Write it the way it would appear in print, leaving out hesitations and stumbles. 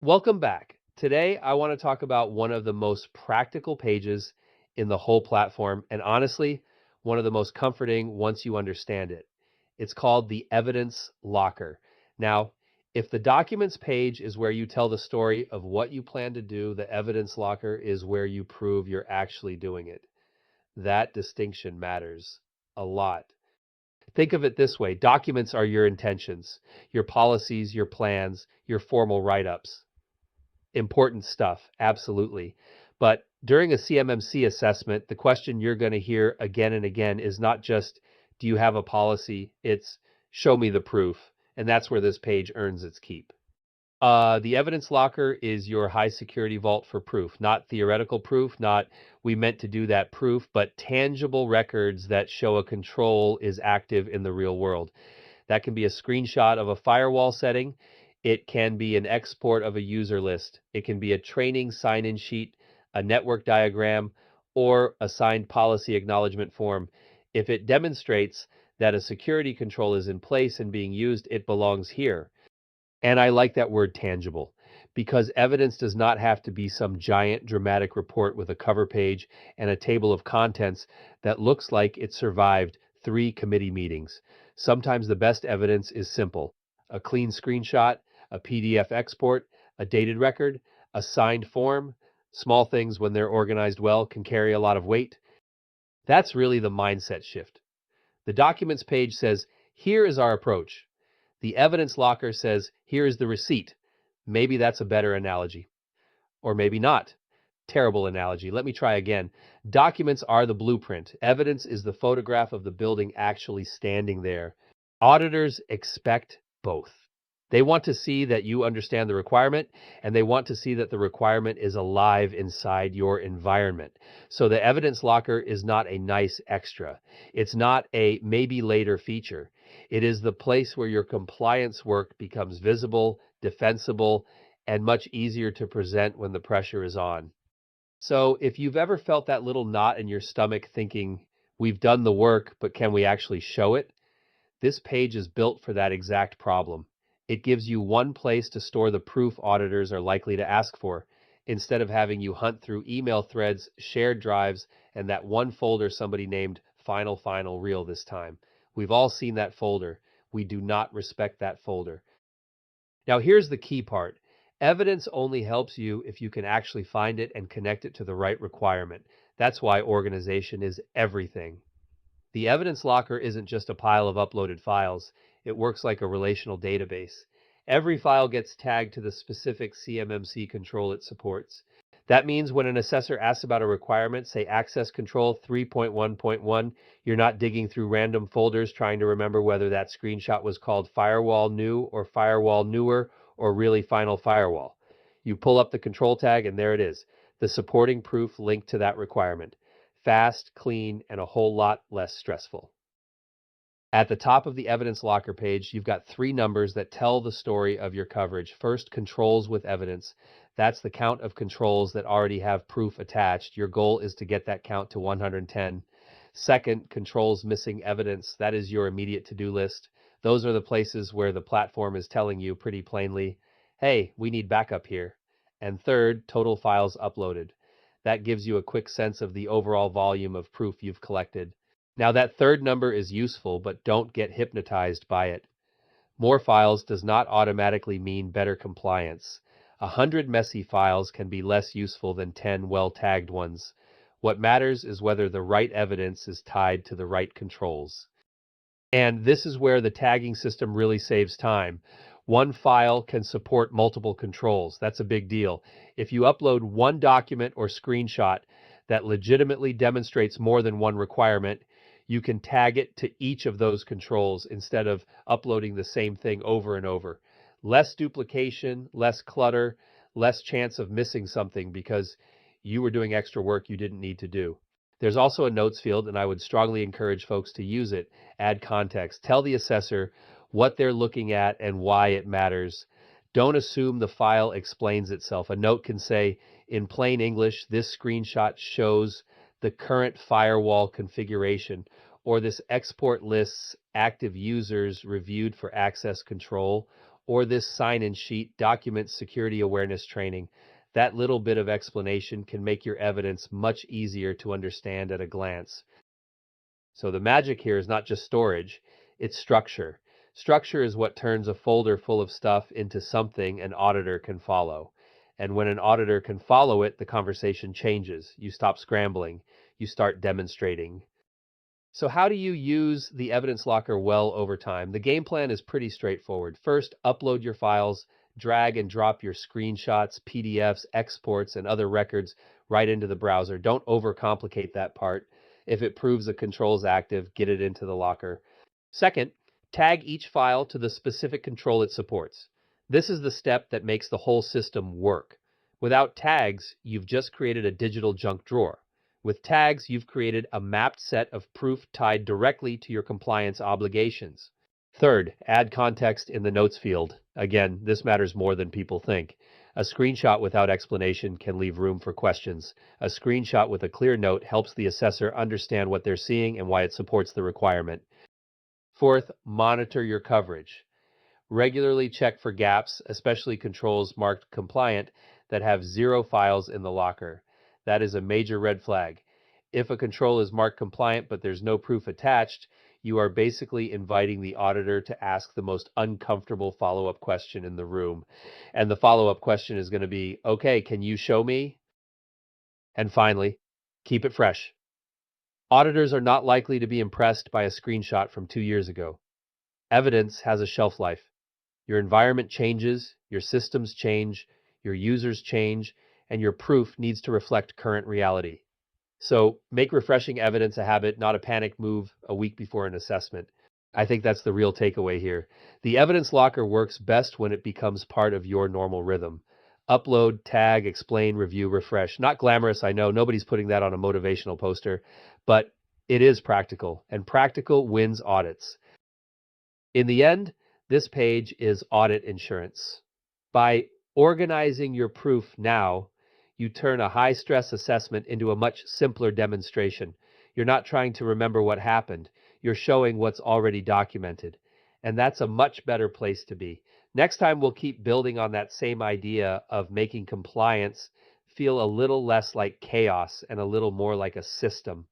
Welcome back. Today, I want to talk about one of the most practical pages in the whole platform, and honestly, one of the most comforting once you understand it. It's called the Evidence Locker. Now, if the Documents page is where you tell the story of what you plan to do, the Evidence Locker is where you prove you're actually doing it. That distinction matters a lot. Think of it this way: documents are your intentions, your policies, your plans, your formal write ups. Important stuff, absolutely. But during a CMMC assessment, the question you're going to hear again and again is not just, do you have a policy? It's, show me the proof. And that's where this page earns its keep. The evidence locker is your high security vault for proof, not theoretical proof, not we meant to do that proof, but tangible records that show a control is active in the real world. That can be a screenshot of a firewall setting. It can be an export of a user list. It can be a training sign-in sheet, a network diagram, or a signed policy acknowledgement form. If it demonstrates that a security control is in place and being used, it belongs here. And I like that word tangible because evidence does not have to be some giant dramatic report with a cover page and a table of contents that looks like it survived 3 committee meetings. Sometimes the best evidence is simple: a clean screenshot, a PDF export, a dated record, a signed form. Small things, when they're organized well, can carry a lot of weight. That's really the mindset shift. The documents page says, here is our approach. The evidence locker says, here is the receipt. Maybe that's a better analogy. Or maybe not. Terrible analogy. Let me try again. Documents are the blueprint. Evidence is the photograph of the building actually standing there. Auditors expect both. They want to see that you understand the requirement, and they want to see that the requirement is alive inside your environment. So the evidence locker is not a nice extra. It's not a maybe later feature. It is the place where your compliance work becomes visible, defensible, and much easier to present when the pressure is on. So if you've ever felt that little knot in your stomach thinking, we've done the work, but can we actually show it? This page is built for that exact problem. It gives you one place to store the proof auditors are likely to ask for, instead of having you hunt through email threads, shared drives, and that one folder somebody named Final Real this time. We've all seen that folder. We do not respect that folder. Now here's the key part. Evidence only helps you if you can actually find it and connect it to the right requirement. That's why organization is everything. The evidence locker isn't just a pile of uploaded files. It works like a relational database. Every file gets tagged to the specific CMMC control it supports. That means when an assessor asks about a requirement, say access control 3.1.1, you're not digging through random folders trying to remember whether that screenshot was called firewall new or firewall newer or really final firewall. You pull up the control tag and there it is, the supporting proof linked to that requirement. Fast, clean, and a whole lot less stressful. At the top of the evidence locker page, you've got 3 numbers that tell the story of your coverage. First, controls with evidence. That's the count of controls that already have proof attached. Your goal is to get that count to 110. Second, controls missing evidence. That is your immediate to-do list. Those are the places where the platform is telling you pretty plainly, hey, we need backup here. And third, total files uploaded. That gives you a quick sense of the overall volume of proof you've collected. Now, that third number is useful, but don't get hypnotized by it. More files does not automatically mean better compliance. 100 messy files can be less useful than 10 well-tagged ones. What matters is whether the right evidence is tied to the right controls. And this is where the tagging system really saves time. One file can support multiple controls. That's a big deal. If you upload one document or screenshot that legitimately demonstrates more than one requirement, you can tag it to each of those controls instead of uploading the same thing over and over. Less duplication, less clutter, less chance of missing something because you were doing extra work you didn't need to do. There's also a notes field, and I would strongly encourage folks to use it. Add context. Tell the assessor what they're looking at and why it matters. Don't assume the file explains itself. A note can say, in plain English, this screenshot shows the current firewall configuration, or this export lists active users reviewed for access control, or this sign-in sheet documents security awareness training. That little bit of explanation can make your evidence much easier to understand at a glance. So the magic here is not just storage, it's structure. Structure is what turns a folder full of stuff into something an auditor can follow. And when an auditor can follow it, the conversation changes. You stop scrambling, you start demonstrating. So how do you use the evidence locker well over time? The game plan is pretty straightforward. First, upload your files, drag and drop your screenshots, PDFs, exports, and other records right into the browser. Don't overcomplicate that part. If it proves a control is active, get it into the locker. Second, tag each file to the specific control it supports. This is the step that makes the whole system work. Without tags, you've just created a digital junk drawer. With tags, you've created a mapped set of proof tied directly to your compliance obligations. Third, add context in the notes field. Again, this matters more than people think. A screenshot without explanation can leave room for questions. A screenshot with a clear note helps the assessor understand what they're seeing and why it supports the requirement. Fourth, monitor your coverage. Regularly check for gaps, especially controls marked compliant that have 0 files in the locker. That is a major red flag. If a control is marked compliant but there's no proof attached, you are basically inviting the auditor to ask the most uncomfortable follow-up question in the room. And the follow-up question is going to be, okay, can you show me? And finally, keep it fresh. Auditors are not likely to be impressed by a screenshot from 2 years ago. Evidence has a shelf life. Your environment changes, your systems change, your users change, and your proof needs to reflect current reality. So make refreshing evidence a habit, not a panic move a week before an assessment. I think that's the real takeaway here. The evidence locker works best when it becomes part of your normal rhythm. Upload, tag, explain, review, refresh. Not glamorous, I know. Nobody's putting that on a motivational poster, but it is practical, and practical wins audits. In the end, this page is audit insurance. By organizing your proof now, you turn a high-stress assessment into a much simpler demonstration. You're not trying to remember what happened. You're showing what's already documented. And that's a much better place to be. Next time, we'll keep building on that same idea of making compliance feel a little less like chaos and a little more like a system.